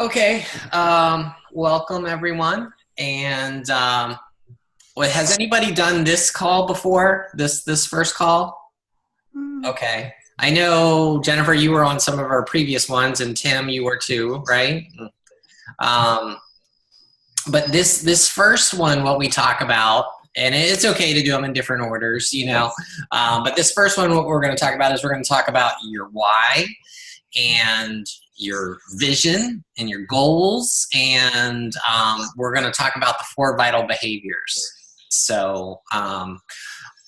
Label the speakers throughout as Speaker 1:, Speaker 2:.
Speaker 1: Okay, welcome everyone. And has anybody done this call before? This first call?
Speaker 2: Mm,
Speaker 1: Okay. I know Jennifer, you were on some of our previous ones, and Tim, you were too, right? Um, but this first one, what we talk about, and it's okay to do them in different orders, you know. But this first one, what we're going to talk about is we're going to talk about your why and your vision and your goals, and we're going to talk about the four vital behaviors. So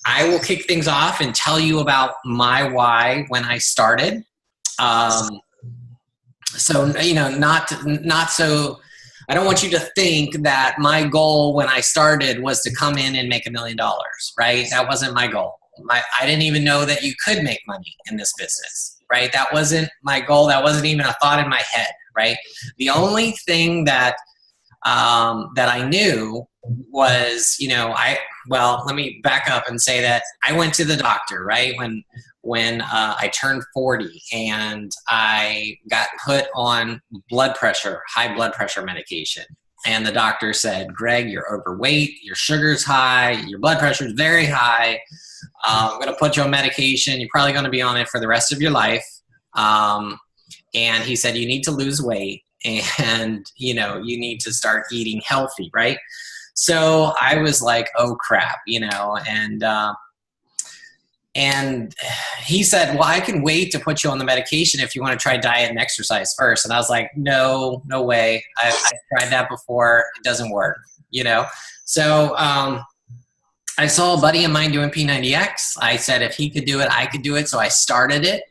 Speaker 1: I will kick things off and tell you about my why when I started. Um, so you know, not so. I don't want you to think that my goal when I started was to come in and make $1 million, right? That wasn't my goal. I didn't even know that you could make money in this business, right? That wasn't my goal. That wasn't even a thought in my head, right? The only thing that I knew was, you know, well, let me back up and say that I went to the doctor, right? When I turned 40 and I got put on high blood pressure medication. And the doctor said, Greg, you're overweight, your sugar's high, your blood pressure is very high. I'm going to put you on medication. You're probably going to be on it for the rest of your life. And he said, you need to lose weight and, you know, you need to start eating healthy, right? So I was like, oh crap, you know, and he said, well, I can wait to put you on the medication if you want to try diet and exercise first. And I was like, no way. I've tried that before. It doesn't work, you know? So I saw a buddy of mine doing P90X. I said, if he could do it, I could do it. So I started it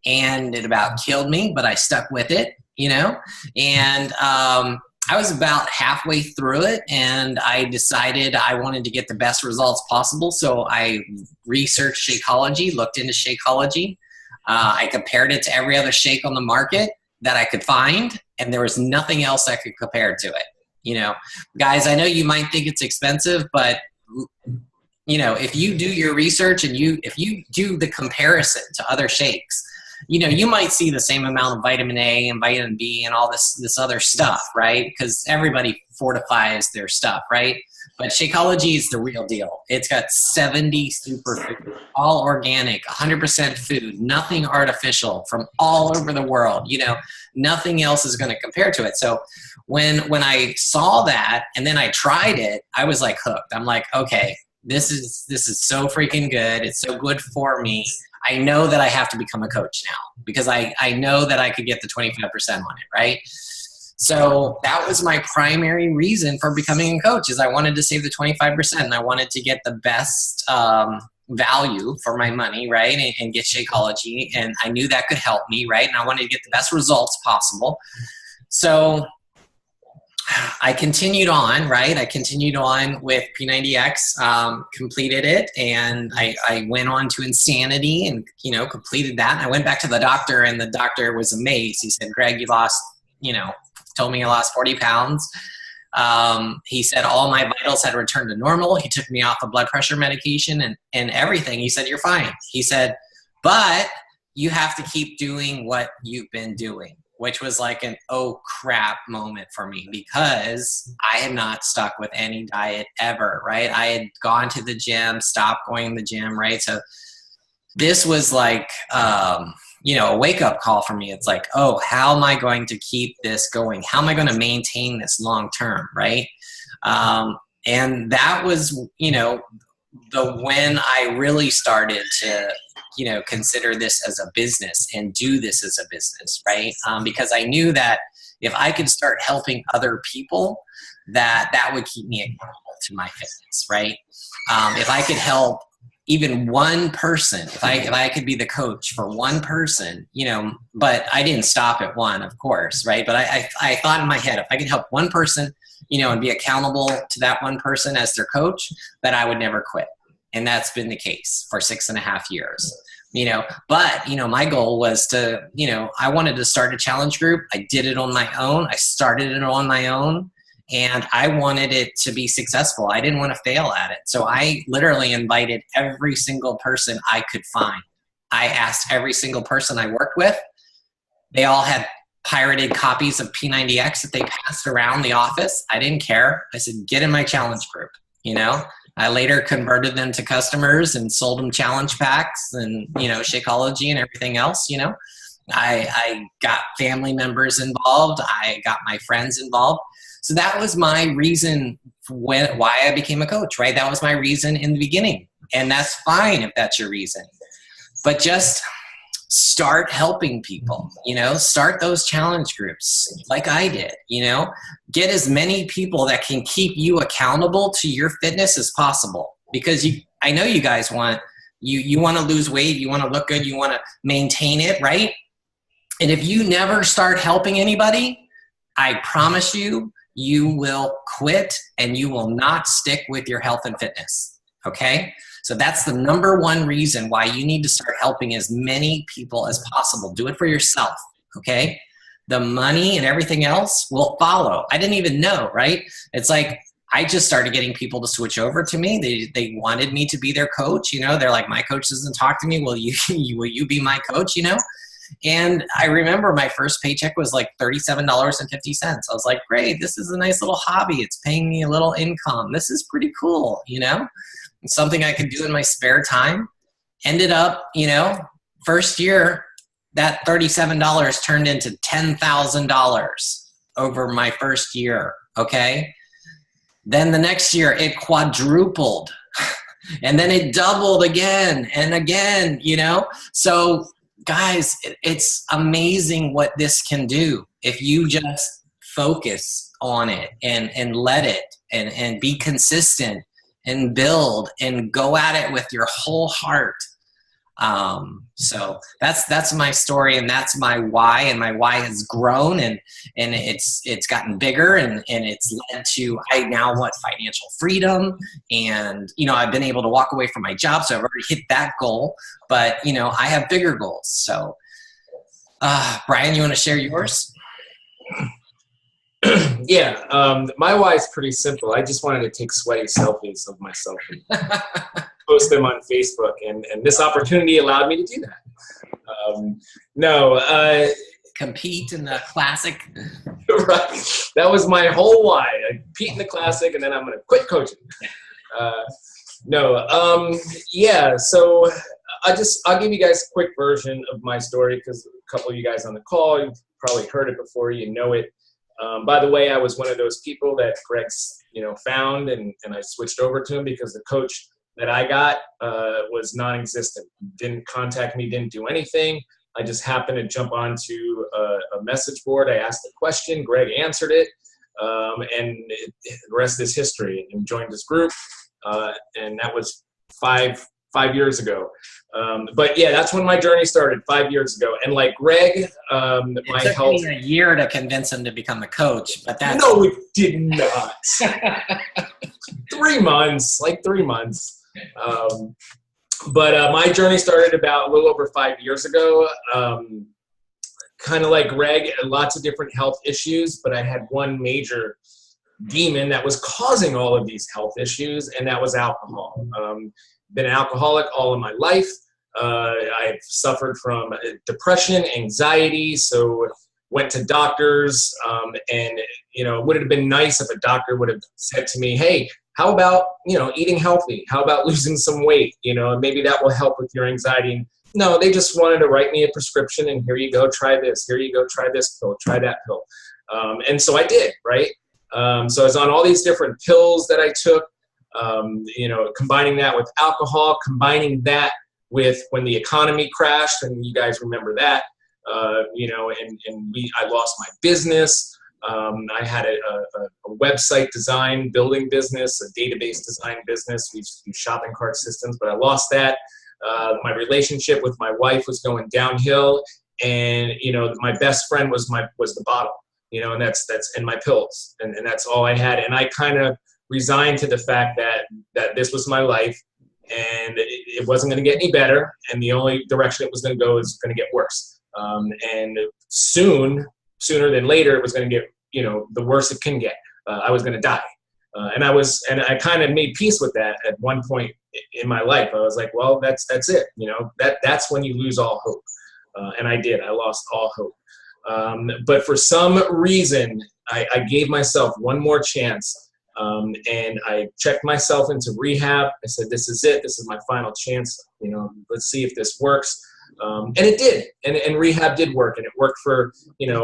Speaker 1: and it about killed me, but I stuck with it, you know? And I was about halfway through it and I decided I wanted to get the best results possible. So I researched Shakeology, looked into Shakeology. I compared it to every other shake on the market that I could find, and there was nothing else I could compare to it. You know, guys, I know you might think it's expensive, but you know, if you do your research and if you do the comparison to other shakes, you know, you might see the same amount of vitamin A and vitamin B and all this other stuff, right? Because everybody fortifies their stuff, right? But Shakeology is the real deal. It's got 70 superfoods, all organic, 100% food, nothing artificial from all over the world. You know, nothing else is going to compare to it. So when I saw that and then I tried it, I was like hooked. I'm like, okay, this is so freaking good. It's so good for me. I know that I have to become a coach now because I know that I could get the 25% on it, right? So that was my primary reason for becoming a coach is I wanted to save the 25% and I wanted to get the best value for my money, right? And get Shakeology. And I knew that could help me, right? And I wanted to get the best results possible. So I continued on, right? I continued on with P90X, completed it, and I went on to Insanity and, you know, completed that. And I went back to the doctor, and the doctor was amazed. He said, Greg, you lost, you know, told me I lost 40 pounds. He said all my vitals had returned to normal. He took me off of blood pressure medication and everything. He said, you're fine. He said, but you have to keep doing what you've been doing, which was like an oh crap moment for me because I had not stuck with any diet ever, right? I had gone to the gym, stopped going to the gym, right? So this was like, you know, a wake-up call for me. It's like, oh, how am I going to keep this going? How am I going to maintain this long-term, right? And that was, you know, when I really started to, you know, consider this as a business and do this as a business, right? Because I knew that if I could start helping other people, that would keep me accountable to my fitness, right? If I could help even one person, if I could be the coach for one person, you know, but I didn't stop at one, of course, right? But I thought in my head, if I could help one person, you know, and be accountable to that one person as their coach, that I would never quit. And that's been the case for 6.5 years, you know, but, you know, my goal was to, you know, I wanted to start a challenge group. I did it on my own. I started it on my own and I wanted it to be successful. I didn't want to fail at it. So I literally invited every single person I could find. I asked every single person I worked with. They all had pirated copies of P90X that they passed around the office. I didn't care. I said, get in my challenge group. I later converted them to customers and sold them challenge packs and, Shakeology and everything else. I got family members involved. I got my friends involved. So that was my reason why I became a coach, right? That was my reason in the beginning. And that's fine if that's your reason. But just start helping people, start those challenge groups like I did, get as many people that can keep you accountable to your fitness as possible. Because I know you guys want, you want to lose weight, you want to look good, you want to maintain it, right? And if you never start helping anybody, I promise you, you will quit and you will not stick with your health and fitness, okay? So that's the number one reason why you need to start helping as many people as possible. Do it for yourself, okay? The money and everything else will follow. I didn't even know, right? It's like I just started getting people to switch over to me. They wanted me to be their coach, They're like, my coach doesn't talk to me. Will you be my coach, And I remember my first paycheck was like $37.50. I was like, great, this is a nice little hobby. It's paying me a little income. This is pretty cool, It's something I could do in my spare time. Ended up, first year, that $37 turned into $10,000 over my first year, okay? Then the next year, it quadrupled. And then it doubled again and again, So guys, it's amazing what this can do if you just focus on it and let it and be consistent and build and go at it with your whole heart. So that's my story, and that's my why, and my why has grown and it's gotten bigger and it's led to, I now want financial freedom, and I've been able to walk away from my job, so I've already hit that goal, but I have bigger goals. So Brian, you want to share yours?
Speaker 2: Yeah, my why is pretty simple. I just wanted to take sweaty selfies of myself and post them on Facebook, and this opportunity allowed me to do that.
Speaker 1: Compete in the classic.
Speaker 2: Right. That was my whole why. I compete in the classic, and then I'm going to quit coaching. Yeah, so I'll give you guys a quick version of my story, because a couple of you guys on the call, you've probably heard it before, you know it. By the way, I was one of those people that Greg's, found, and I switched over to him because the coach that I got was non-existent. Didn't contact me, didn't do anything. I just happened to jump onto a message board. I asked a question, Greg answered it, and the rest is history. And joined this group, and that was five years ago. But yeah, that's when my journey started 5 years ago. And like Greg, my
Speaker 1: took
Speaker 2: health.
Speaker 1: me a year to convince him to become a coach, but that's
Speaker 2: no, it did not. 3 months, like 3 months. But my journey started about a little over 5 years ago. Kind of like Greg, lots of different health issues, but I had one major demon that was causing all of these health issues, and that was alcohol. Been an alcoholic all of my life. I've suffered from depression, anxiety, so went to doctors, and it would have been nice if a doctor would have said to me, hey, how about eating healthy? How about losing some weight? Maybe that will help with your anxiety. No, they just wanted to write me a prescription, and here you go, try this. Here you go, try this pill, try that pill. And so I did, right? So I was on all these different pills that I took. Combining that with alcohol, combining that with when the economy crashed, and you guys remember that, I lost my business. I had a website design building business, a database design business. We used to do shopping cart systems, but I lost that. My relationship with my wife was going downhill, and my best friend was the bottle, and that's and my pills, and that's all I had. And I kind of resigned to the fact that this was my life, and it wasn't going to get any better, and the only direction it was going to go is going to get worse. And sooner than later, it was going to get, the worse it can get. I was going to die. And I kind of made peace with that at one point in my life. I was like, well, that's it. That's when you lose all hope. And I did. I lost all hope. But for some reason, I gave myself one more chance. And I checked myself into rehab. I said, this is it. This is my final chance. Let's see if this works. And it did. And rehab did work. And it worked for,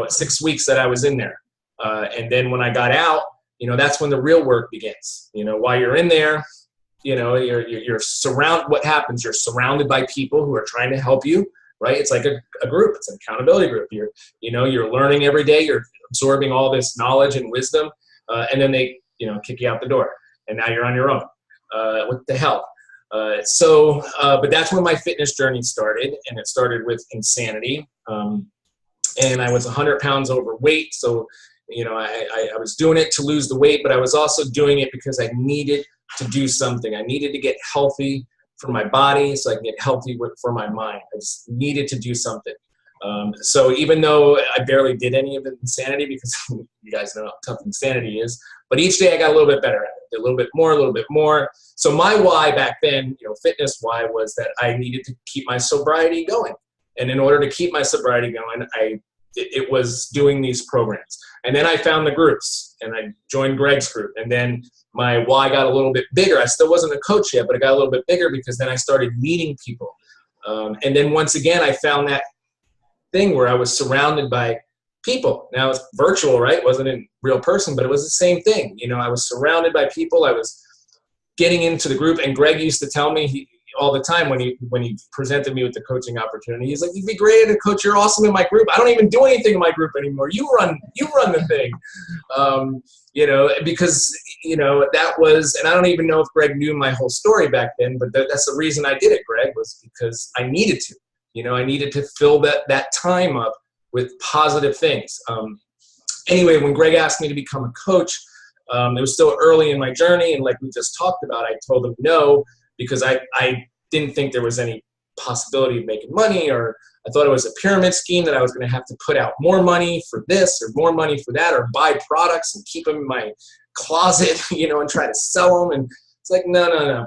Speaker 2: 6 weeks that I was in there. And then when I got out, that's when the real work begins. While you're in there, you're surrounded. What happens? You're surrounded by people who are trying to help you, right? It's like a group. It's an accountability group. You're learning every day. You're absorbing all this knowledge and wisdom. And then they, kick you out the door, and now you're on your own. What the hell? But that's when my fitness journey started, and it started with insanity. And I was 100 pounds overweight. So, I was doing it to lose the weight, but I was also doing it because I needed to do something. I needed to get healthy for my body so I can get healthy for my mind. I just needed to do something. So even though I barely did any of the insanity, because you guys know how tough insanity is, but each day I got a little bit better at it, a little bit more. So my why back then, fitness why, was that I needed to keep my sobriety going. And in order to keep my sobriety going, it was doing these programs. And then I found the groups, and I joined Greg's group. And then my why got a little bit bigger. I still wasn't a coach yet, but it got a little bit bigger because then I started meeting people. And then once again, I found that thing where I was surrounded by people. Now it's virtual, right? It wasn't in real person, but it was the same thing. I was surrounded by people. I was getting into the group, and Greg used to tell me all the time when he presented me with the coaching opportunity, he's like, "You'd be great at a coach. You're awesome in my group. I don't even do anything in my group anymore. You run the thing." Because that was, and I don't even know if Greg knew my whole story back then, but that's the reason I did it, Greg, was because I needed to. I needed to fill that time up with positive things. Anyway, when Greg asked me to become a coach, it was still early in my journey. And like we just talked about, I told him no, because I didn't think there was any possibility of making money, or I thought it was a pyramid scheme that I was going to have to put out more money for this or more money for that, or buy products and keep them in my closet, and try to sell them. And it's like, no.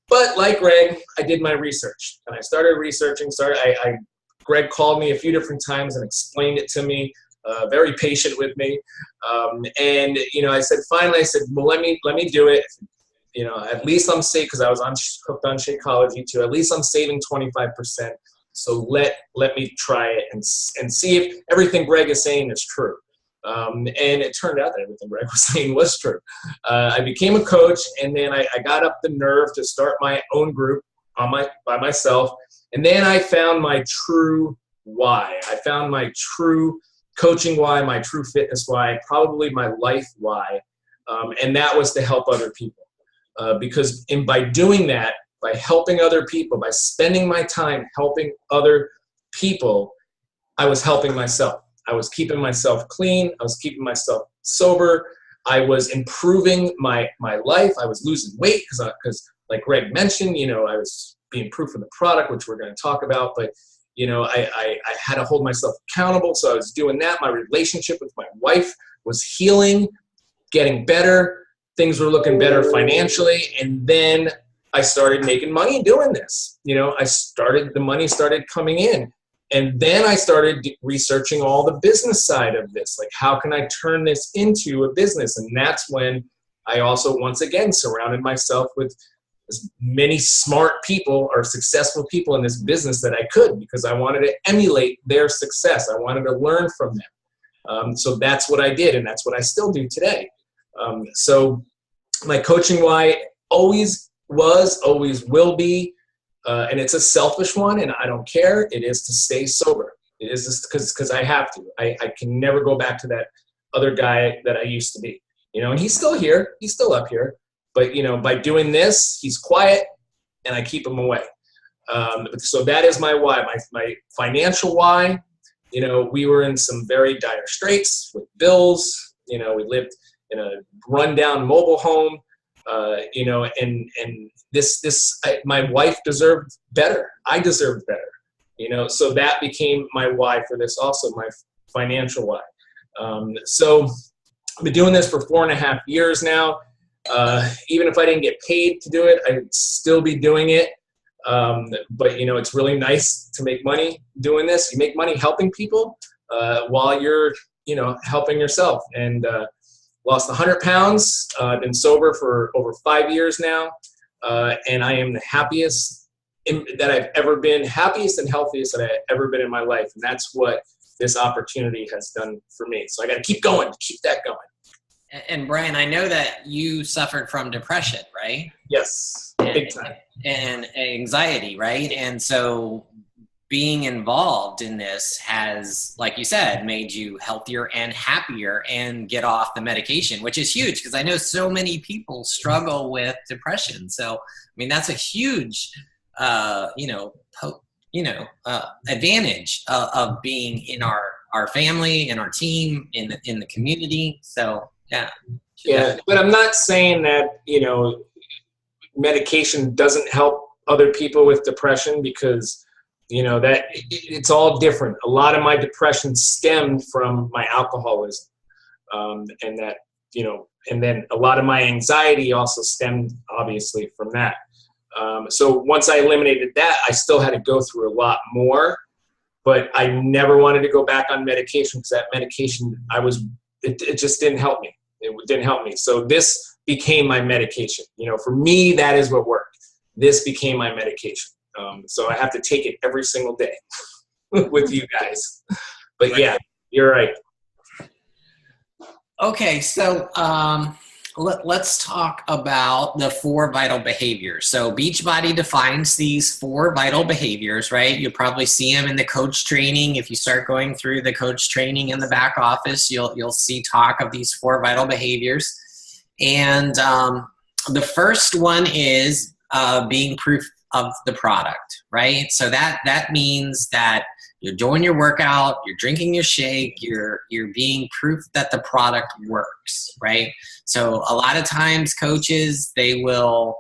Speaker 2: But like Greg, I did my research, and I started researching. Greg called me a few different times and explained it to me, very patient with me. And I said, finally, well, let me do it. At least I'm safe, because I was hooked on Shakeology too. At least I'm saving 25%. So let me try it and see if everything Greg is saying is true. And it turned out that everything Greg was saying was true. I became a coach, and then I got up the nerve to start my own group by myself. And then I found my true why. I found my true coaching why, my true fitness why, probably my life why. And that was to help other people. Because by doing that, by helping other people, by spending my time helping other people, I was helping myself. I was keeping myself clean. I was keeping myself sober. I was improving my life. I was losing weight because like Greg mentioned, I was being proof of the product, which we're going to talk about. But, I had to hold myself accountable. So I was doing that. My relationship with my wife was healing, getting better. Things were looking better financially. And then I started making money doing this. The money started coming in. And then I started researching all the business side of this. Like, how can I turn this into a business? And that's when I also, once again, surrounded myself with as many smart people or successful people in this business that I could, because I wanted to emulate their success. I wanted to learn from them. So that's what I did, and that's what I still do today. So my coaching why always was, always will be, and it's a selfish one, and I don't care. It is to stay sober. It is just because I have to. I can never go back to that other guy that I used to be. And he's still here. He's still up here. But, by doing this, he's quiet, and I keep him away. So that is my why. My financial why, we were in some very dire straits with bills. We lived in a rundown mobile home, and my wife deserved better. I deserved better, so that became my why for this also, my financial why. So I've been doing this for 4.5 years now. Even if I didn't get paid to do it, I'd still be doing it. But it's really nice to make money doing this. You make money helping people, while you're, helping yourself. And lost 100 pounds. I've been sober for over 5 years now. And I am the happiest that I've ever been, happiest and healthiest that I've ever been in my life. And that's what this opportunity has done for me. So I got to keep going, keep that going.
Speaker 1: And Brian, I know that you suffered from depression, right?
Speaker 2: Yes, big time.
Speaker 1: And anxiety, right? And so being involved in this has, like you said, made you healthier and happier and get off the medication, which is huge because I know so many people struggle with depression. So, I mean, that's a huge, advantage of being in our family, in our team, in the community. So, yeah.
Speaker 2: Yeah, but I'm not saying that, medication doesn't help other people with depression, because that it's all different. A lot of my depression stemmed from my alcoholism, and that, and then a lot of my anxiety also stemmed obviously from that. So once I eliminated that, I still had to go through a lot more, but I never wanted to go back on medication because that medication, it just didn't help me. It didn't help me. So this became my medication. For me, that is what worked. This became my medication. So I have to take it every single day with you guys. But yeah, you're right.
Speaker 1: Okay, so let's talk about the 4 vital behaviors. So Beachbody defines these 4 vital behaviors, right? You'll probably see them in the coach training. If you start going through the coach training in the back office, you'll see talk of these 4 vital behaviors. And the first one is being proof of the product, right? So that means that you're doing your workout, you're drinking your shake, you're being proof that the product works, right? So a lot of times coaches, they will,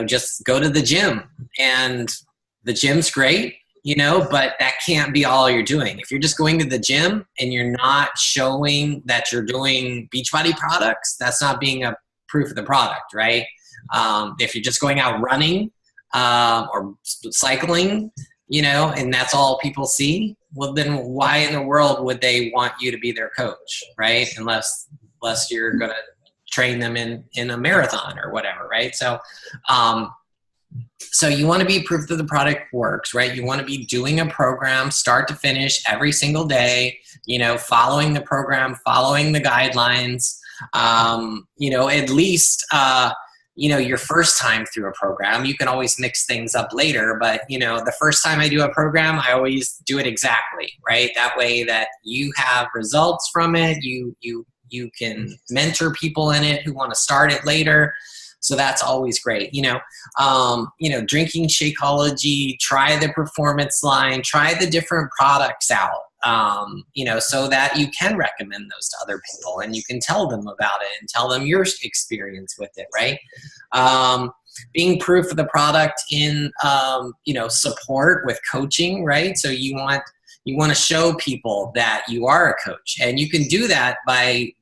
Speaker 1: just go to the gym, and the gym's great, but that can't be all you're doing. If you're just going to the gym and you're not showing that you're doing Beachbody products, that's not being a proof of the product, right? If you're just going out running or cycling, and that's all people see, well, then why in the world would they want you to be their coach, right? Unless you're going to train them in a marathon or whatever, right? So, so you want to be proof that the product works, right? You want to be doing a program start to finish every single day, following the program, following the guidelines, at least, your first time through a program. You can always mix things up later, but the first time I do a program, I always do it exactly, right? That way that you have results from it. You can mentor people in it who want to start it later. So that's always great. Drinking Shakeology, try the performance line, try the different products out, so that you can recommend those to other people and you can tell them about it and tell them your experience with it, right? Being proof of the product in, support with coaching, right? So you want to show people that you are a coach, and you can do that by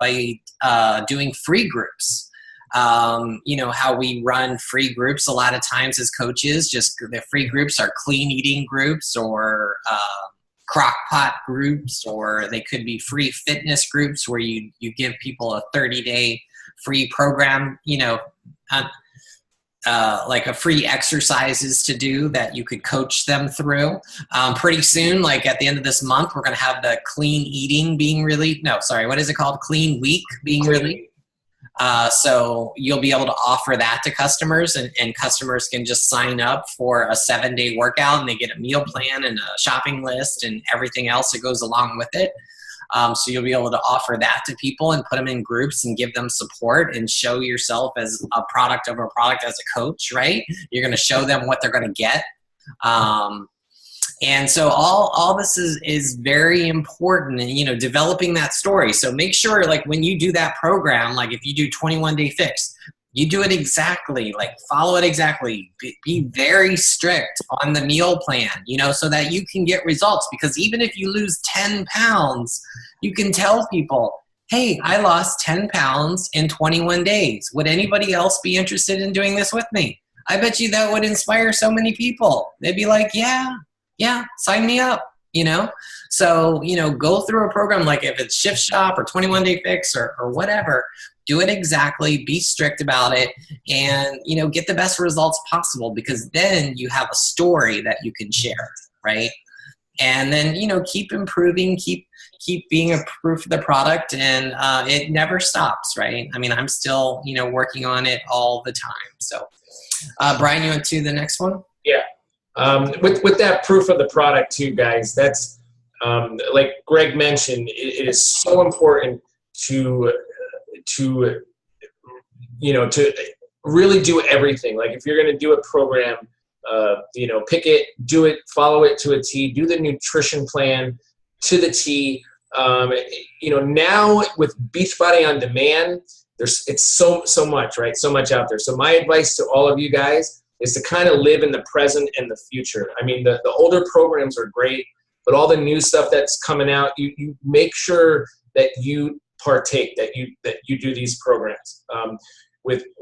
Speaker 1: doing free groups. How we run free groups a lot of times as coaches, just the free groups are clean eating groups or crock pot groups, or they could be free fitness groups where you give people a 30-day free program, like a free exercises to do that you could coach them through. Pretty soon, like at the end of this month, we're going to have the clean eating being released. No, sorry, what is it called? Clean week being released. So you'll be able to offer that to customers, and customers can just sign up for a 7-day workout, and they get a meal plan and a shopping list and everything else that goes along with it. So you'll be able to offer that to people and put them in groups and give them support and show yourself as a product over a product as a coach, right? You're going to show them what they're going to get. And so all this is very important, and, developing that story. So make sure, like, when you do that program, like if you do 21-day fix, you do it exactly, like follow it exactly, be very strict on the meal plan, so that you can get results. Because even if you lose 10 pounds, you can tell people, hey, I lost 10 pounds in 21 days. Would anybody else be interested in doing this with me? I bet you that would inspire so many people. They'd be like, yeah, sign me up. you know? So, you know, go through a program like if it's Shift Shop or 21 Day Fix or whatever, do it exactly, be strict about it, and, you know, get the best results possible, because then you have a story that you can share, right? And then, you know, keep improving, keep being a proof of the product, and it never stops, right? I mean, I'm still, you know, working on it all the time. So, Brian, you went to the next one?
Speaker 2: Yeah. With that proof of the product too, guys, that's like Greg mentioned, it is so important to you know, to really do everything. Like if you're going to do a program, you know, pick it, do it, follow it to a T, do the nutrition plan to the T. You know, now with Beachbody On Demand, it's so much, right? So much out there. So my advice to all of you guys is to kind of live in the present and the future. I mean, the older programs are great, but all the new stuff that's coming out, you make sure that you partake, that you do these programs.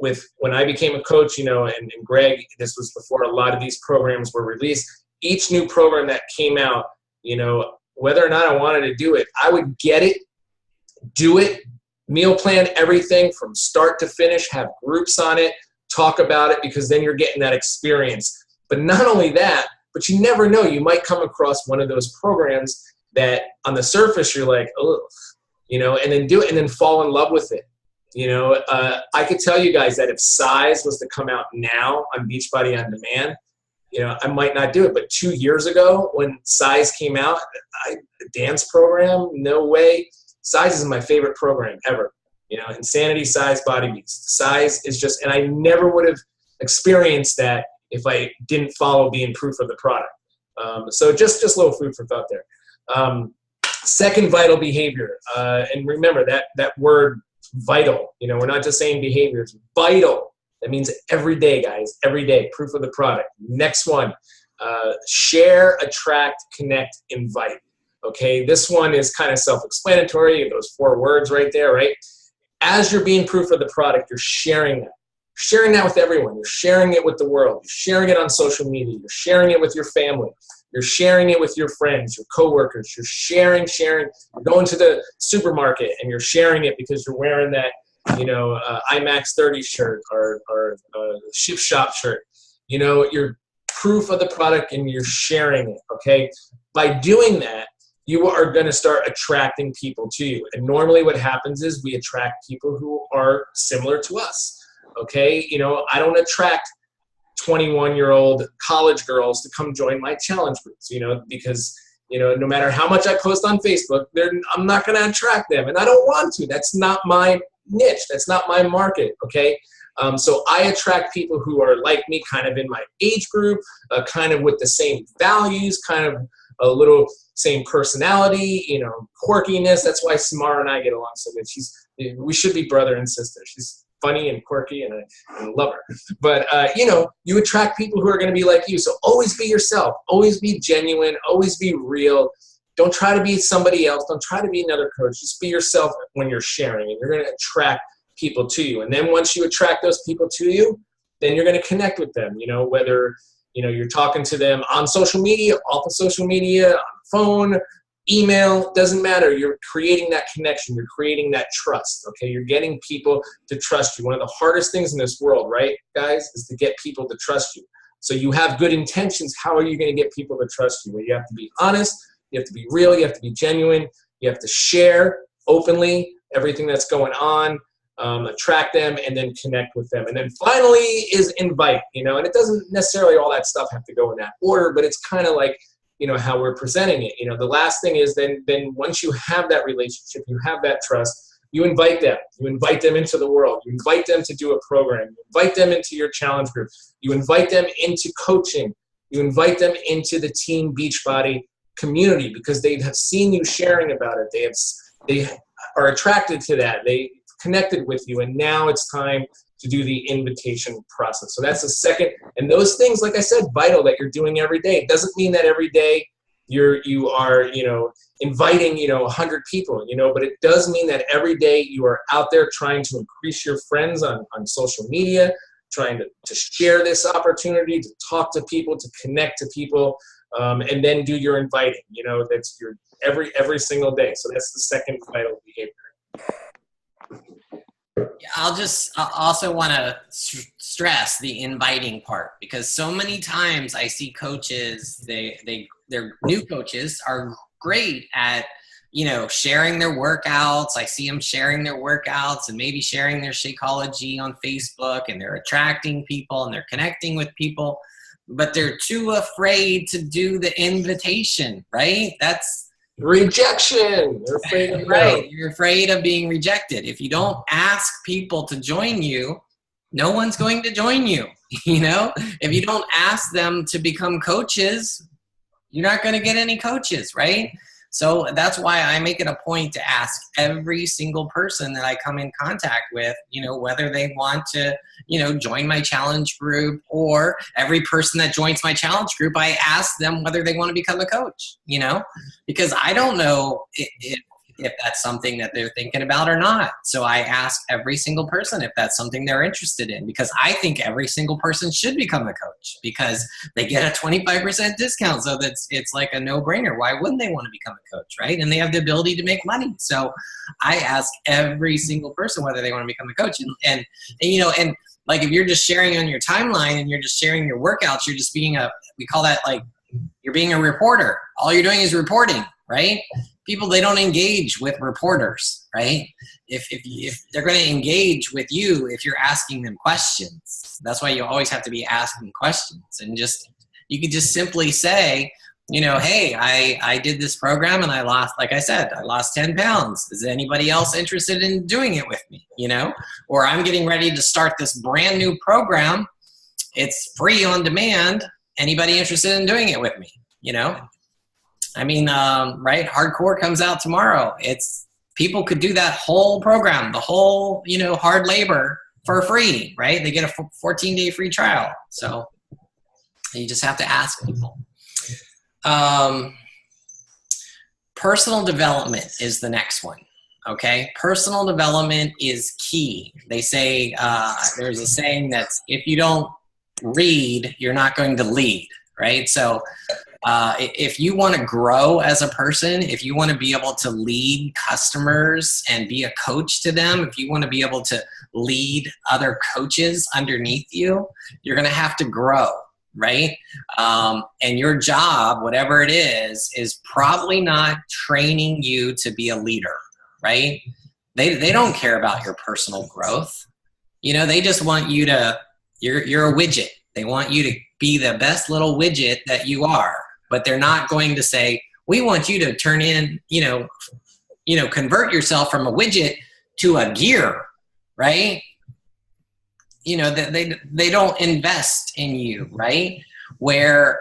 Speaker 2: With when I became a coach, you know, and Greg, this was before a lot of these programs were released. Each new program that came out, you know, whether or not I wanted to do it, I would get it, do it, meal plan everything from start to finish, have groups on it, talk about it, because then you're getting that experience. But not only that, but you never know, you might come across one of those programs that on the surface you're like, oh, you know, and then do it and then fall in love with it. You know, I could tell you guys that if Size was to come out now on Beachbody On Demand, you know, I might not do it. But 2 years ago when Size came out, dance program, no way. Size is my favorite program ever. You know, Insanity, Size, Body Beast. Size is just, and I never would have experienced that if I didn't follow being proof of the product. So just a little food for thought there. Second, vital behavior. And remember that word vital, you know, we're not just saying behavior, it's vital. That means every day, guys, every day, proof of the product. Next one, share, attract, connect, invite. Okay, this one is kind of self-explanatory, those 4 words right there, right? As you're being proof of the product, you're sharing that. Sharing that with everyone. You're sharing it with the world. You're sharing it on social media. You're sharing it with your family. You're sharing it with your friends, your coworkers. You're sharing. You're going to the supermarket and you're sharing it because you're wearing that, you know, IMAX 30 shirt or Shift Shop shirt. You know, you're proof of the product and you're sharing it, okay? By doing that, you are going to start attracting people to you. And normally what happens is we attract people who are similar to us, okay? You know, I don't attract 21-year-old college girls to come join my challenge groups, you know, because, you know, no matter how much I post on Facebook, I'm not going to attract them, and I don't want to. That's not my niche. That's not my market, okay? So I attract people who are like me, kind of in my age group, kind of with the same values, kind of a little same personality, you know, quirkiness. That's why Samara and I get along so good. We should be brother and sister. She's funny and quirky, and I love her. But, you know, you attract people who are going to be like you. So always be yourself. Always be genuine. Always be real. Don't try to be somebody else. Don't try to be another coach. Just be yourself when you're sharing, and you're going to attract people to you. And then once you attract those people to you, then you're going to connect with them, you know, whether, you know, you're talking to them on social media, off of social media, on phone, email, doesn't matter. You're creating that connection. You're creating that trust, okay? You're getting people to trust you. One of the hardest things in this world, right, guys, is to get people to trust you. So you have good intentions. How are you going to get people to trust you? Well, you have to be honest. You have to be real. You have to be genuine. You have to share openly everything that's going on, attract them, and then connect with them. And then finally is invite, you know, and it doesn't necessarily all that stuff have to go in that order, but it's kind of like, you know, how we're presenting it. You know, the last thing is then once you have that relationship, you have that trust, you invite them. You invite them into the world. You invite them to do a program. You invite them into your challenge group. You invite them into coaching. You invite them into the Team Beachbody community because they have seen you sharing about it. They are attracted to that. They connected with you, and now it's time to do the invitation process. So that's the second, and those things, like I said, vital that you're doing every day. It doesn't mean that every day you are, you know, inviting, you know, 100 people, you know, but it does mean that every day you are out there trying to increase your friends on social media, trying to share this opportunity, to talk to people, to connect to people, and then do your inviting. That's your every single day. So that's the second vital behavior.
Speaker 1: I'll also want to stress the inviting part, because so many times I see coaches, their new coaches are great at, sharing their workouts. I see them sharing their workouts and maybe sharing their Shakeology on Facebook, and they're attracting people and they're connecting with people, but they're too afraid to do the invitation, right? That's
Speaker 2: rejection. They're afraid of
Speaker 1: right. You're afraid of being rejected. If you don't ask people to join you, no one's going to join you. If you don't ask them to become coaches, you're not going to get any coaches, right? So that's why I make it a point to ask every single person that I come in contact with, whether they want to, join my challenge group, or every person that joins my challenge group, I ask them whether they want to become a coach, because I don't know if that's something that they're thinking about or not. So I ask every single person if that's something they're interested in, because I think every single person should become a coach, because they get a 25% discount. So it's like a no-brainer. Why wouldn't they want to become a coach, right? And they have the ability to make money. So I ask every single person whether they want to become a coach. And like, if you're just sharing on your timeline and you're just sharing your workouts, you're just being we call that, like, you're being a reporter. All you're doing is reporting, right? People, they don't engage with reporters, right? If they're going to engage with you, if you're asking them questions. That's why you always have to be asking questions. And you could just simply say, hey, I did this program and I lost, like I said, I lost 10 pounds. Is anybody else interested in doing it with me? Or I'm getting ready to start this brand new program. It's free on demand. Anybody interested in doing it with me? Right? Hardcore comes out tomorrow. People could do that whole program, the whole, hard labor for free, right? They get a 14-day free trial. So you just have to ask people. Personal development is the next one. Okay. Personal development is key. They say, there's a saying that's, if you don't read, you're not going to lead, right? So if you want to grow as a person, if you want to be able to lead customers and be a coach to them, if you want to be able to lead other coaches underneath you, you're going to have to grow, right? And your job, whatever it is probably not training you to be a leader, right? They don't care about your personal growth. They just want you to, you're a widget. They want you to be the best little widget that you are. But they're not going to say, we want you to turn in, convert yourself from a widget to a gear, right? They don't invest in you, right? Where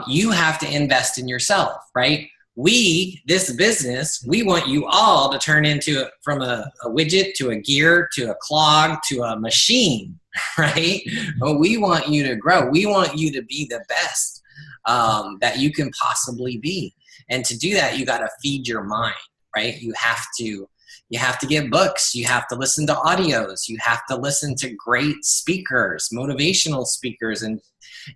Speaker 1: you have to invest in yourself, right? This business, we want you all to turn from a widget to a gear to a clog to a machine, right? But we want you to grow. We want you to be the best that you can possibly be. And to do that, you got to feed your mind, right? You have to get books. You have to listen to audios. You have to listen to great speakers, motivational speakers,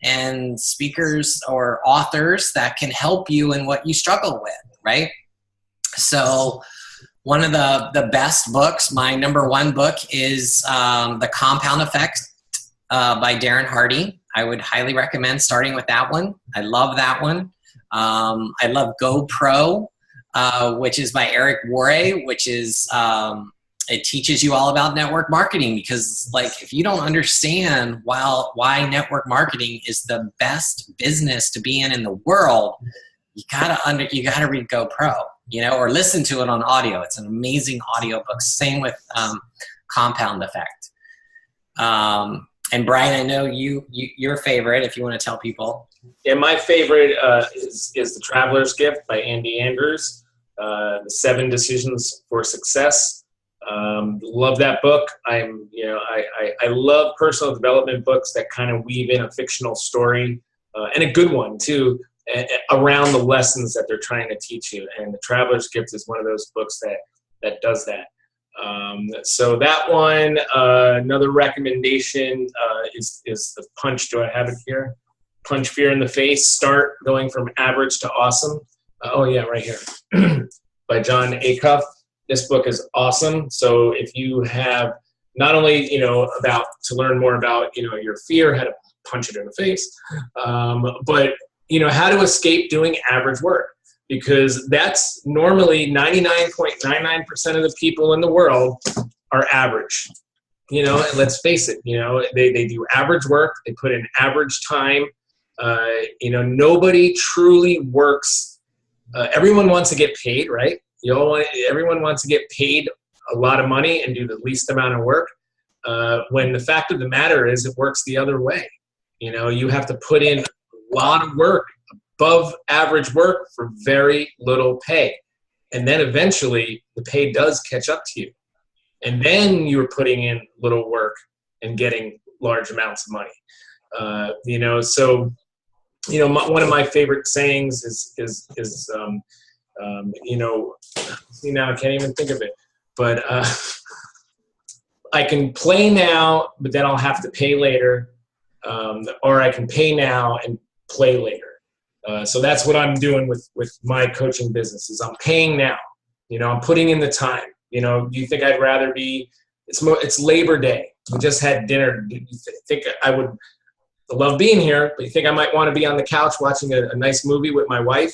Speaker 1: and speakers or authors that can help you in what you struggle with, right? So one of the best books, my number one book, is The Compound Effect by Darren Hardy. I would highly recommend starting with that one. I love that one. I love GoPro, which is by Eric Worre, which is, it teaches you all about network marketing, because, like, if you don't understand why network marketing is the best business to be in the world, you gotta read GoPro, or listen to it on audio. It's an amazing audio book. Same with Compound Effect. And Brian, I know your favorite, if you want to tell people.
Speaker 2: Yeah, my favorite is The Traveler's Gift by Andy Andrews. The 7 Decisions for Success. Love that book. I love personal development books that kind of weave in a fictional story, and a good one too, around the lessons that they're trying to teach you. And The Traveler's Gift is one of those books that does that. So that one, another recommendation is The Punch. Do I have it here? Punch Fear in the Face, Start Going from Average to Awesome. Oh yeah, right here. By John Acuff. This book is awesome. So if you have not only, about to learn more about, your fear, how to punch it in the face, but, how to escape doing average work, because that's normally 99.99% of the people in the world are average. And let's face it, they do average work. They put in average time. Nobody truly works. Everyone wants to get paid, right? Everyone wants to get paid a lot of money and do the least amount of work. When the fact of the matter is, it works the other way. You have to put in a lot of work, above average work, for very little pay. And then eventually the pay does catch up to you. And then you're putting in little work and getting large amounts of money. One of my favorite sayings is see, now I can't even think of it, but I can play now, but then I'll have to pay later, or I can pay now and play later. So that's what I'm doing with my coaching business. Is I'm paying now. I'm putting in the time. Do you think I'd rather be? It's Labor Day. We just had dinner. Do you think I would love being here? But you think I might want to be on the couch watching a nice movie with my wife?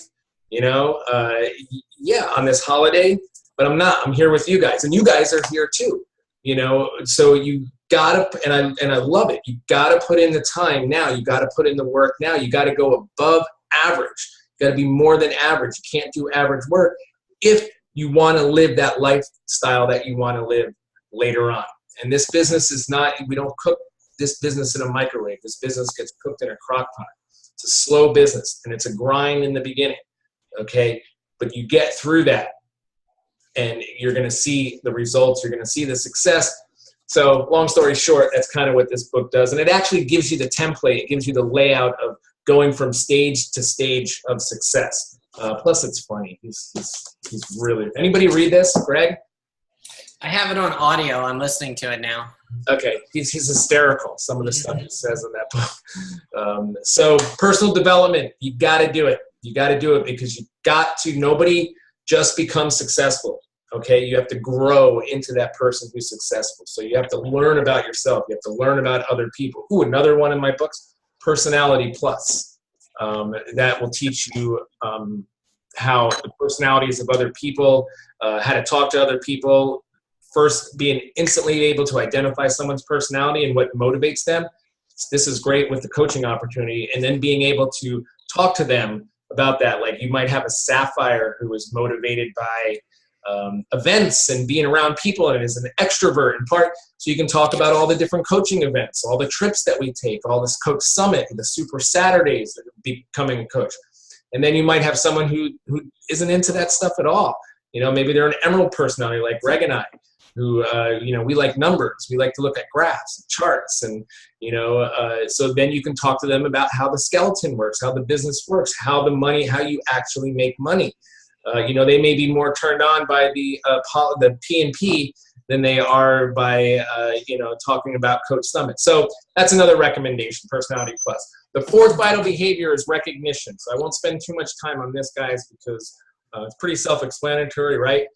Speaker 2: Yeah, on this holiday, but I'm not. I'm here with you guys, and you guys are here too. So you gotta, and I love it. You gotta put in the time now. You gotta put in the work now. You gotta go above average. You gotta be more than average. You can't do average work if you want to live that lifestyle that you want to live later on. And this business is not. We don't cook this business in a microwave. This business gets cooked in a crock pot. It's a slow business, and it's a grind in the beginning. Okay, but you get through that, and you're going to see the results. You're going to see the success. So long story short, that's kind of what this book does. And it actually gives you the template. It gives you the layout of going from stage to stage of success. Plus, it's funny. He's really. Anybody read this, Greg?
Speaker 1: I have it on audio. I'm listening to it now.
Speaker 2: Okay, he's hysterical. Some of the stuff he says in that book. So personal development, you got to do it. You got to do it because you got to. Nobody just becomes successful. Okay, you have to grow into that person who's successful. So you have to learn about yourself. You have to learn about other people. Ooh, another one in my books, Personality Plus. That will teach you how the personalities of other people, how to talk to other people. First, being instantly able to identify someone's personality and what motivates them. This is great with the coaching opportunity. And then being able to talk to them about that. Like you might have a Sapphire who is motivated by events and being around people, and is an extrovert in part. So you can talk about all the different coaching events, all the trips that we take, all this Coach Summit, the Super Saturdays, becoming a coach. And then you might have someone who isn't into that stuff at all. Maybe they're an Emerald personality like Greg and I, who, we like numbers. We like to look at graphs, and charts, and, so then you can talk to them about how the skeleton works, how the business works, how you actually make money. They may be more turned on by the P&P than they are by, talking about Coach Summit. So that's another recommendation, Personality Plus. The fourth vital behavior is recognition. So I won't spend too much time on this, guys, because it's pretty self-explanatory, right?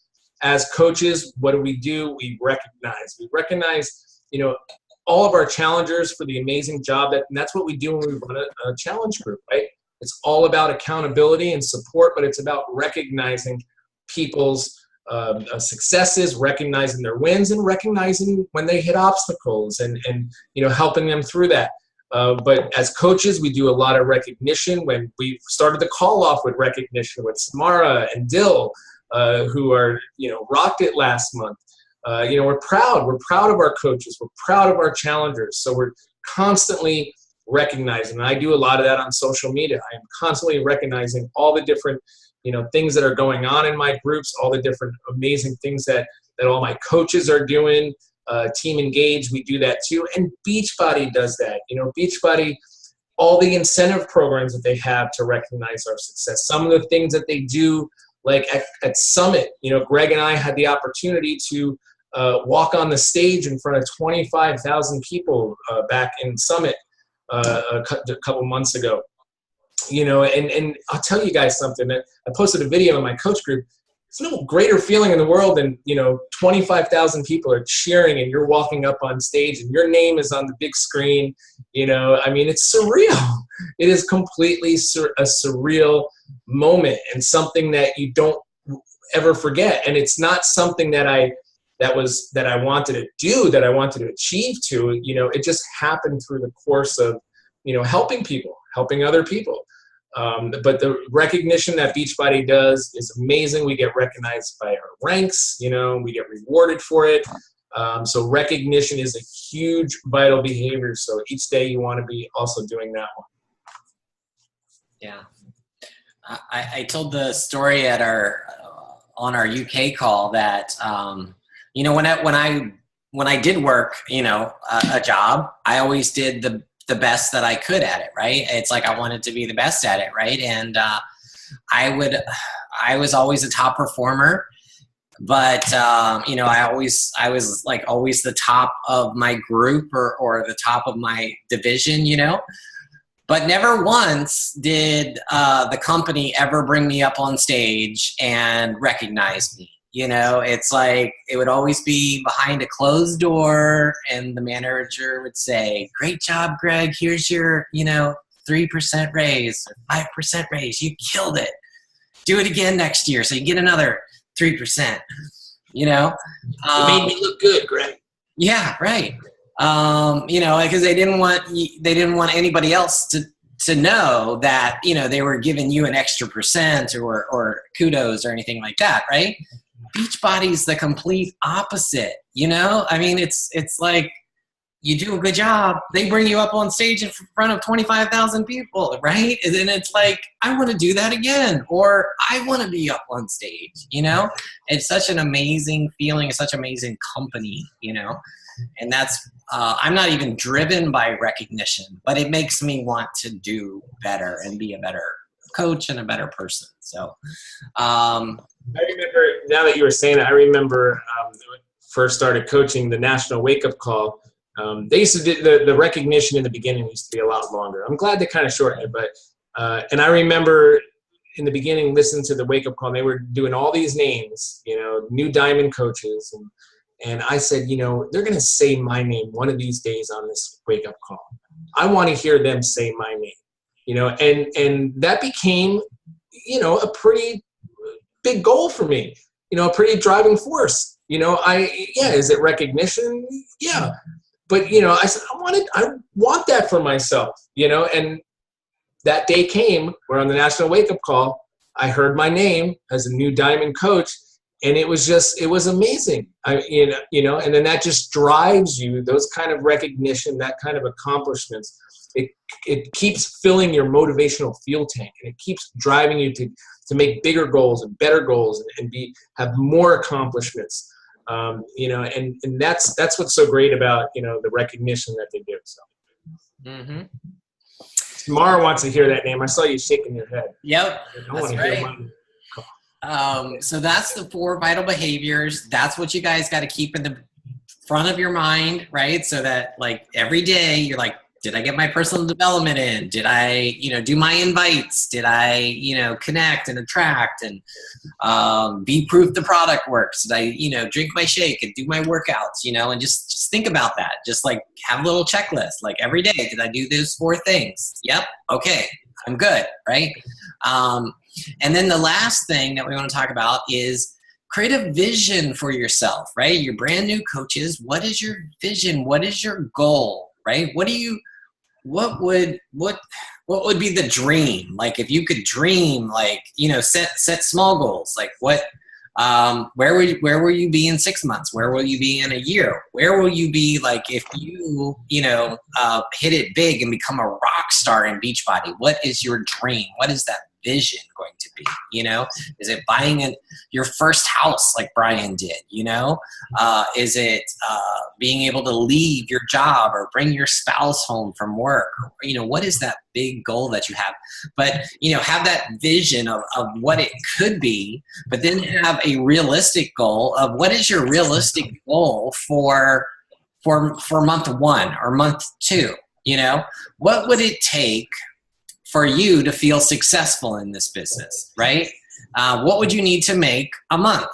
Speaker 2: As coaches, what do? We recognize. We recognize, all of our challengers for the amazing job and that's what we do when we run a challenge group, right? It's all about accountability and support, but it's about recognizing people's successes, recognizing their wins, and recognizing when they hit obstacles and helping them through that. But as coaches, we do a lot of recognition. When we started the call off with recognition with Samara and Dill, who are, rocked it last month. We're proud. We're proud of our coaches. We're proud of our challengers. So we're constantly recognizing, and I do a lot of that on social media. I am constantly recognizing all the different, things that are going on in my groups, all the different amazing things that all my coaches are doing. Team Engage, we do that too. And Beachbody does that. Beachbody, all the incentive programs that they have to recognize our success. Some of the things that they do, like at Summit, Greg and I had the opportunity to walk on the stage in front of 25,000 people back in Summit a couple months ago. You know, and I'll tell you guys something. I posted a video in my coach group. There's no greater feeling in the world than, 25,000 people are cheering and you're walking up on stage and your name is on the big screen. I mean, it's surreal. It is completely a surreal moment and something that you don't ever forget. And it's not something that I wanted to do, that I wanted to achieve to, it just happened through the course of, helping people, helping other people. But the recognition that Beachbody does is amazing. We get recognized by our ranks, we get rewarded for it. So recognition is a huge vital behavior. So each day you want to be also doing that one.
Speaker 1: Yeah. I told the story at on our UK call that, when I did work, a job, I always did the best that I could at it, right? It's like I wanted to be the best at it, right? And I was always a top performer, but I was like always the top of my group or the top of my division, but never once did the company ever bring me up on stage and recognize me. It's like it would always be behind a closed door and the manager would say, "Great job, Greg. Here's your, 3% raise, 5% raise. You killed it. Do it again next year so you get another 3%."
Speaker 2: It made me look good, Greg.
Speaker 1: Yeah, right. Because they didn't want anybody else to know that, they were giving you an extra percent or kudos or anything like that, right? Beachbody's the complete opposite, I mean, it's like you do a good job, they bring you up on stage in front of 25,000 people, right? And then it's like, I want to do that again, or I want to be up on stage, It's such an amazing feeling, it's such an amazing company, and that's, I'm not even driven by recognition, but it makes me want to do better and be a better coach and a better person. So,
Speaker 2: I remember, now that you were saying it, I remember when I first started coaching the National Wake Up Call. They used to do the recognition in the beginning used to be a lot longer. I'm glad they kind of shortened it, but and I remember in the beginning listening to the Wake Up Call, and they were doing all these names, new diamond coaches, and I said, they're going to say my name one of these days on this Wake Up Call. I want to hear them say my name, and that became, a pretty big goal for me, a pretty driving force. Is it recognition? Yeah. But, I said, I want that for myself, and that day came where on the National Wake Up Call, I heard my name as a new diamond coach, and it was amazing. And then that just drives you, those kind of recognition, that kind of accomplishments. It keeps filling your motivational fuel tank, and it keeps driving you to make bigger goals and better goals and have more accomplishments. And that's what's so great about, the recognition that they do. So. Mm-hmm. Tamara wants to hear that name. I saw you shaking your head.
Speaker 1: Yep. That's right. So that's the 4 vital behaviors. That's what you guys got to keep in the front of your mind, right? So that like every day you're like, did I get my personal development in? Did I, do my invites? Did I, connect and attract and be proof the product works? Did I, drink my shake and do my workouts, and just think about that. Just like have a little checklist, like every day, did I do those 4 things? Yep. Okay. I'm good. Right. And then the last thing that we want to talk about is create a vision for yourself, right? You're brand new coaches. What is your vision? What is your goal? Right? What would be the dream? Like if you could dream, like, set small goals, like what, where will you be in 6 months? Where will you be in a year? Where will you be? Like if you, hit it big and become a rock star in Beachbody, what is your dream? What is that vision going to be? Is it buying your first house like Brian did? Is it being able to leave your job or bring your spouse home from work? What is that big goal that you have? But have that vision of what it could be, but then have a realistic goal of what is your realistic goal for month 1 or month 2. You know, what would it take for you to feel successful in this business, right? What would you need to make a month,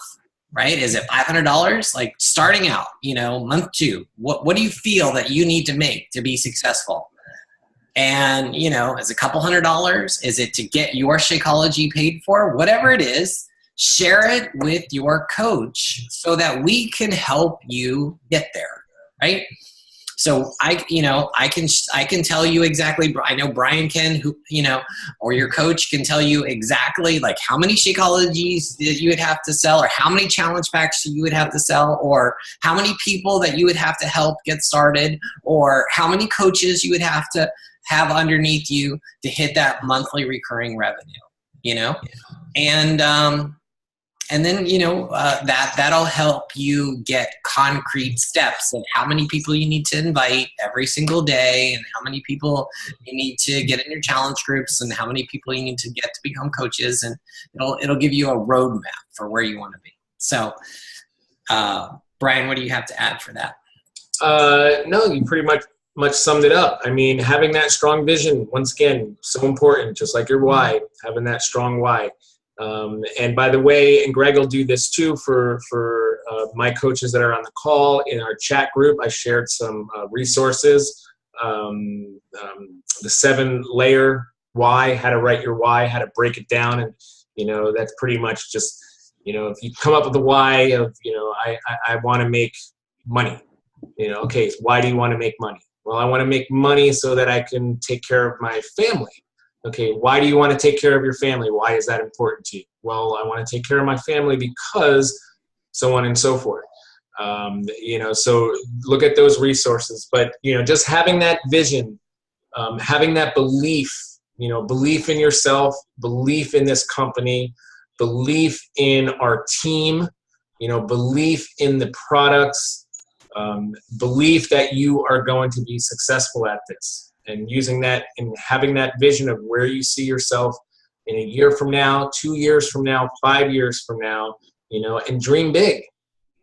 Speaker 1: right? Is it $500? Like starting out, you know, month 2, what do you feel that you need to make to be successful? And, you know, is it a couple $100s? Is it to get your Shakeology paid for? Whatever it is, share it with your coach so that we can help you get there, right? So I can tell you exactly. I know Brian can, who, you know, or your coach can tell you exactly like how many Shakeologies that you would have to sell, or how many challenge packs you would have to sell, or how many people that you would have to help get started, or how many coaches you would have to have underneath you to hit that monthly recurring revenue. You know, and then, you know, that'll help you get concrete steps of how many people you need to invite every single day, and how many people you need to get in your challenge groups, and how many people you need to get to become coaches. And it'll give you a roadmap for where you want to be. So, Brian, what do you have to add for that?
Speaker 2: No, you pretty much summed it up. I mean, having that strong vision, once again, so important, just like your why, having that strong why. And by the way, and Greg will do this too for my coaches that are on the call, in our chat group, I shared some resources, the 7-layer why, how to write your why, how to break it down. And, you know, that's pretty much just, you know, if you come up with the why of, you know, I want to make money, you know, okay, so why do you want to make money? Well, I want to make money so that I can take care of my family. Okay, why do you want to take care of your family? Why is that important to you? Well, I want to take care of my family because so on and so forth. You know, so look at those resources. But, you know, just having that vision, having that belief, you know, belief in yourself, belief in this company, belief in our team, you know, belief in the products, belief that you are going to be successful at this. And using that and having that vision of where you see yourself in a year from now, 2 years from now, 5 years from now, you know, and dream big.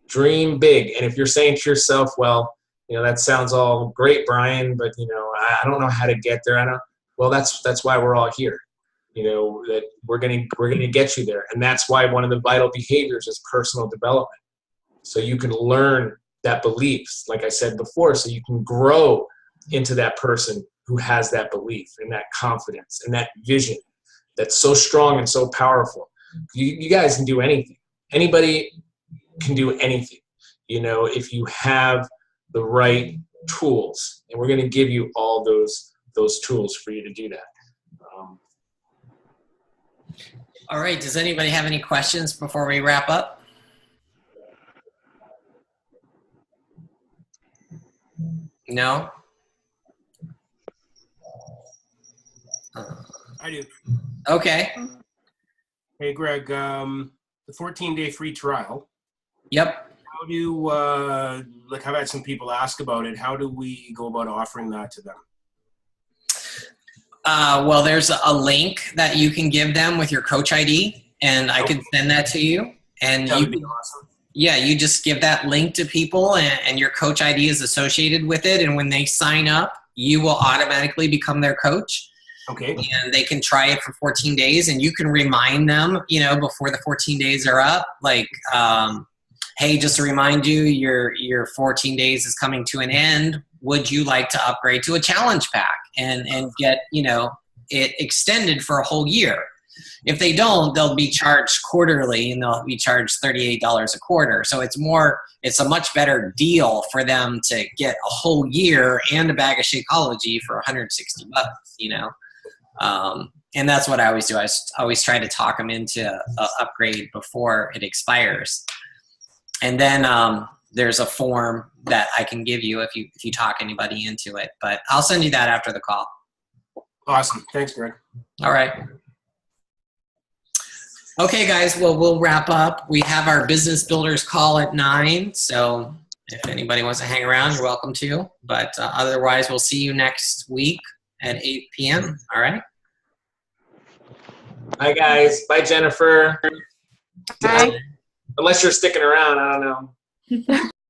Speaker 2: Dream big. And if you're saying to yourself, well, you know, that sounds all great, Brian, but, you know, I don't know how to get there. Well, that's why we're all here. You know, that we're gonna get you there. And that's why one of the vital behaviors is personal development. So you can learn that beliefs, like I said before, so you can grow into that person who has that belief and that confidence and that vision that's so strong and so powerful. You guys can do anything. Anybody can do anything, you know, if you have the right tools. And we're going to give you all those tools for you to do that.
Speaker 1: All right. Does anybody have any questions before we wrap up? No?
Speaker 3: I do.
Speaker 1: Okay.
Speaker 3: Hey, Greg, the 14-day free trial.
Speaker 1: Yep.
Speaker 3: How do, like I've had some people ask about it. How do we go about offering that to them?
Speaker 1: Well, there's a link that you can give them with your coach ID, and I can send that to you. And
Speaker 3: That would be awesome.
Speaker 1: Yeah, you just give that link to people, and your coach ID is associated with it. And when they sign up, you will automatically become their coach.
Speaker 3: Okay.
Speaker 1: And they can try it for 14 days, and you can remind them, you know, before the 14 days are up, like, hey, just to remind you, your 14 days is coming to an end. Would you like to upgrade to a challenge pack and get, you know, it extended for a whole year? If they don't, they'll be charged quarterly, and they'll be charged $38 a quarter. So it's a much better deal for them to get a whole year and a bag of Shakeology for $160, you know? And that's what I always do. I always try to talk them into an upgrade before it expires. And then there's a form that I can give you if you talk anybody into it. But I'll send you that after the call.
Speaker 3: Awesome. Thanks, Greg.
Speaker 1: All right. Okay, guys. Well, we'll wrap up. We have our business builders call at 9. So if anybody wants to hang around, you're welcome to. But otherwise, we'll see you next week at 8 p.m. All right.
Speaker 2: Bye, guys. Bye, Jennifer.
Speaker 4: Bye.
Speaker 2: Unless you're sticking around, I don't know.